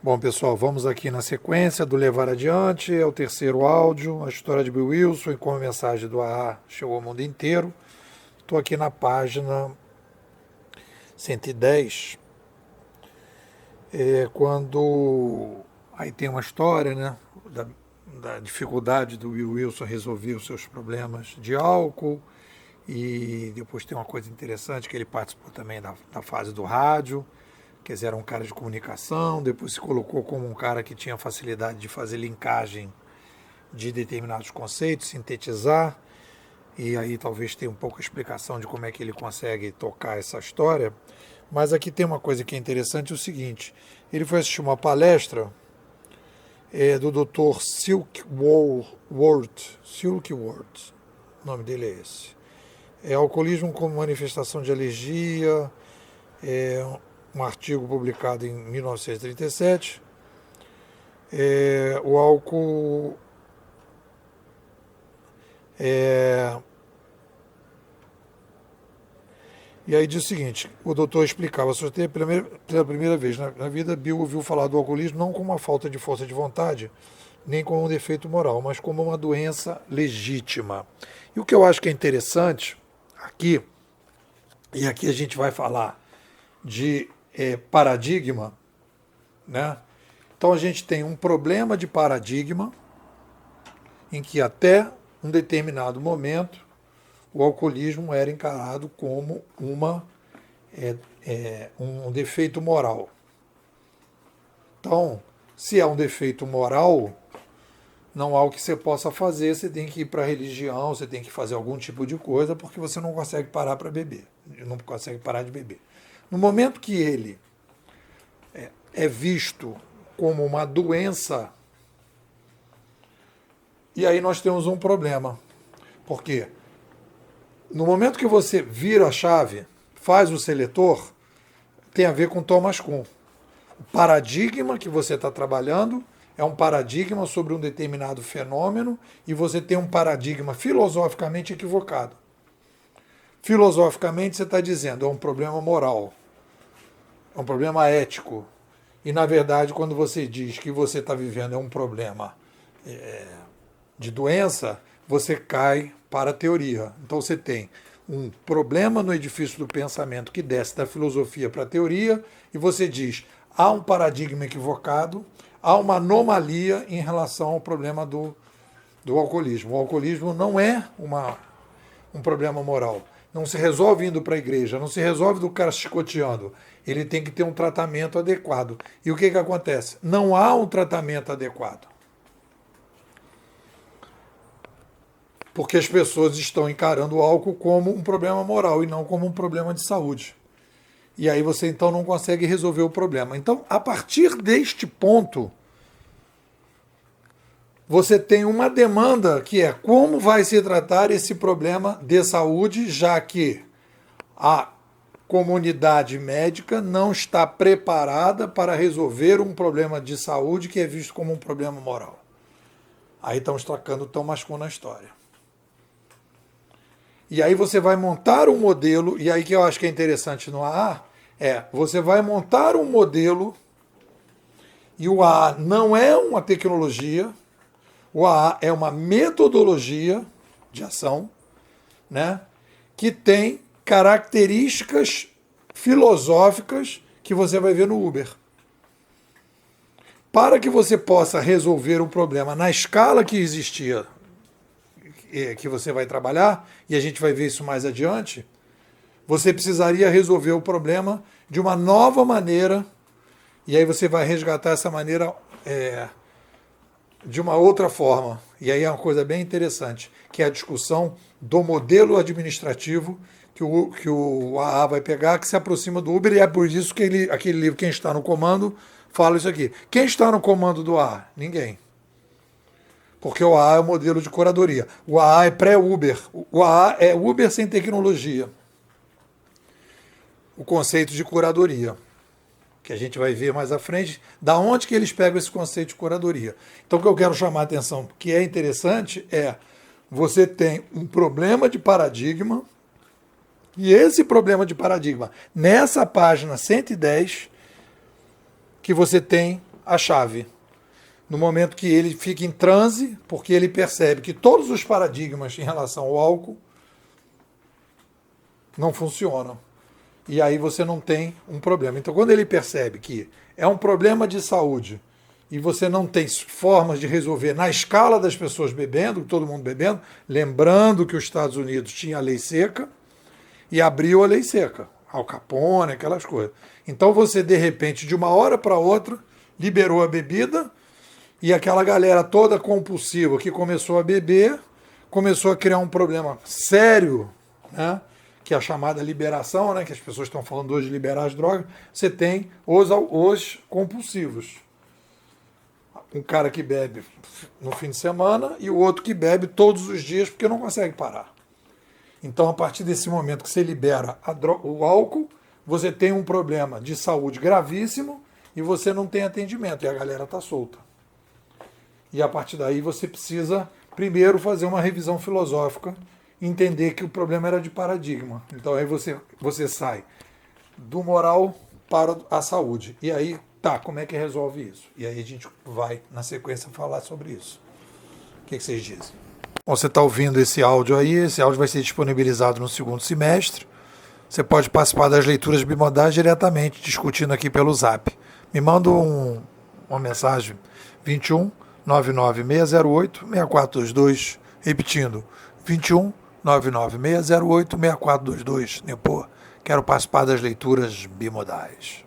Bom, pessoal, vamos aqui na sequência do Levar Adiante, é o terceiro áudio, a história de Bill Wilson e como a mensagem do AA chegou ao mundo inteiro. Estou aqui na página 110, quando aí tem uma história, né, da dificuldade do Bill Wilson resolver os seus problemas de álcool, e depois tem uma coisa interessante que ele participou também da fase do rádio. Quer dizer, era um cara de comunicação, depois se colocou como um cara que tinha facilidade de fazer linkagem de determinados conceitos, sintetizar, e aí talvez tenha um pouco a explicação de como é que ele consegue tocar essa história. Mas aqui tem uma coisa que é interessante, é o seguinte: ele foi assistir uma palestra do Dr. Silkworth, o nome dele é esse. É alcoolismo como manifestação de alergia, um artigo publicado em 1937. O álcool e aí diz o seguinte: o doutor explicava, só que pela primeira vez na vida, Bill ouviu falar do alcoolismo não como uma falta de força de vontade, nem como um defeito moral, mas como uma doença legítima. E o que eu acho que é interessante aqui, e aqui a gente vai falar de paradigma, né? Então a gente tem um problema de paradigma em que até um determinado momento o alcoolismo era encarado como um defeito moral. Então, se é um defeito moral, não há o que você possa fazer, você tem que ir para a religião, você tem que fazer algum tipo de coisa, porque você não consegue parar para beber, não consegue parar de beber. No momento que ele é visto como uma doença, e aí nós temos um problema. Porque no momento que você vira a chave, faz o seletor, tem a ver com Thomas Kuhn. O paradigma que você está trabalhando é um paradigma sobre um determinado fenômeno e você tem um paradigma filosoficamente equivocado. Filosoficamente você está dizendo é um problema moral, é um problema ético. E, na verdade, quando você diz que você está vivendo um problema de doença, você cai para a teoria. Então, você tem um problema no edifício do pensamento que desce da filosofia para a teoria, e você diz, há um paradigma equivocado, há uma anomalia em relação ao problema do alcoolismo. O alcoolismo não é um problema moral. Não se resolve indo para a igreja, não se resolve do cara chicoteando. Ele tem que ter um tratamento adequado. E o que acontece? Não há um tratamento adequado. Porque as pessoas estão encarando o álcool como um problema moral e não como um problema de saúde. E aí você então não consegue resolver o problema. Então, a partir deste ponto, você tem uma demanda que é como vai se tratar esse problema de saúde, já que a comunidade médica não está preparada para resolver um problema de saúde que é visto como um problema moral. Aí estamos tocando Thomas Kuhn na história. E aí você vai montar um modelo, e aí que eu acho que é interessante no AA, você vai montar um modelo, e o AA não é uma tecnologia, o AA é uma metodologia de ação, né, que tem características filosóficas que você vai ver no Uber. Para que você possa resolver o problema na escala que existia, que você vai trabalhar, e a gente vai ver isso mais adiante, você precisaria resolver o problema de uma nova maneira, e aí você vai resgatar essa maneira de uma outra forma. E aí é uma coisa bem interessante, que é a discussão do modelo administrativo que o AA vai pegar, que se aproxima do Uber, e é por isso que aquele livro, Quem Está no Comando, fala isso aqui. Quem está no comando do AA? Ninguém. Porque o AA é o modelo de curadoria. O AA é pré-Uber. O AA é Uber sem tecnologia. O conceito de curadoria, que a gente vai ver mais à frente, da onde que eles pegam esse conceito de curadoria. Então, o que eu quero chamar a atenção, que é interessante, você tem um problema de paradigma, e esse problema de paradigma, nessa página 110, que você tem a chave. No momento que ele fica em transe, porque ele percebe que todos os paradigmas em relação ao álcool não funcionam. E aí você não tem um problema. Então, quando ele percebe que é um problema de saúde e você não tem formas de resolver na escala das pessoas bebendo, todo mundo bebendo, lembrando que os Estados Unidos tinha a lei seca e abriu a lei seca, Al Capone, aquelas coisas. Então você, de repente, de uma hora para outra, liberou a bebida e aquela galera toda compulsiva que começou a beber, começou a criar um problema sério, né? Que é a chamada liberação, né? Que as pessoas estão falando hoje de liberar as drogas. Você tem os compulsivos. Um cara que bebe no fim de semana e o outro que bebe todos os dias porque não consegue parar. Então, a partir desse momento que você libera o álcool, você tem um problema de saúde gravíssimo e você não tem atendimento, e a galera está solta. E a partir daí você precisa, primeiro, fazer uma revisão filosófica, entender que o problema era de paradigma. Então, aí você sai do moral para a saúde. E aí, tá, como é que resolve isso? E aí a gente vai, na sequência, falar sobre isso. O que vocês dizem? Bom, você está ouvindo esse áudio aí, esse áudio vai ser disponibilizado no segundo semestre. Você pode participar das leituras bimodais diretamente, discutindo aqui pelo Zap. Me manda uma mensagem, 21 99608 6422, repetindo, 21 99608 6422. Pô, quero participar das leituras bimodais.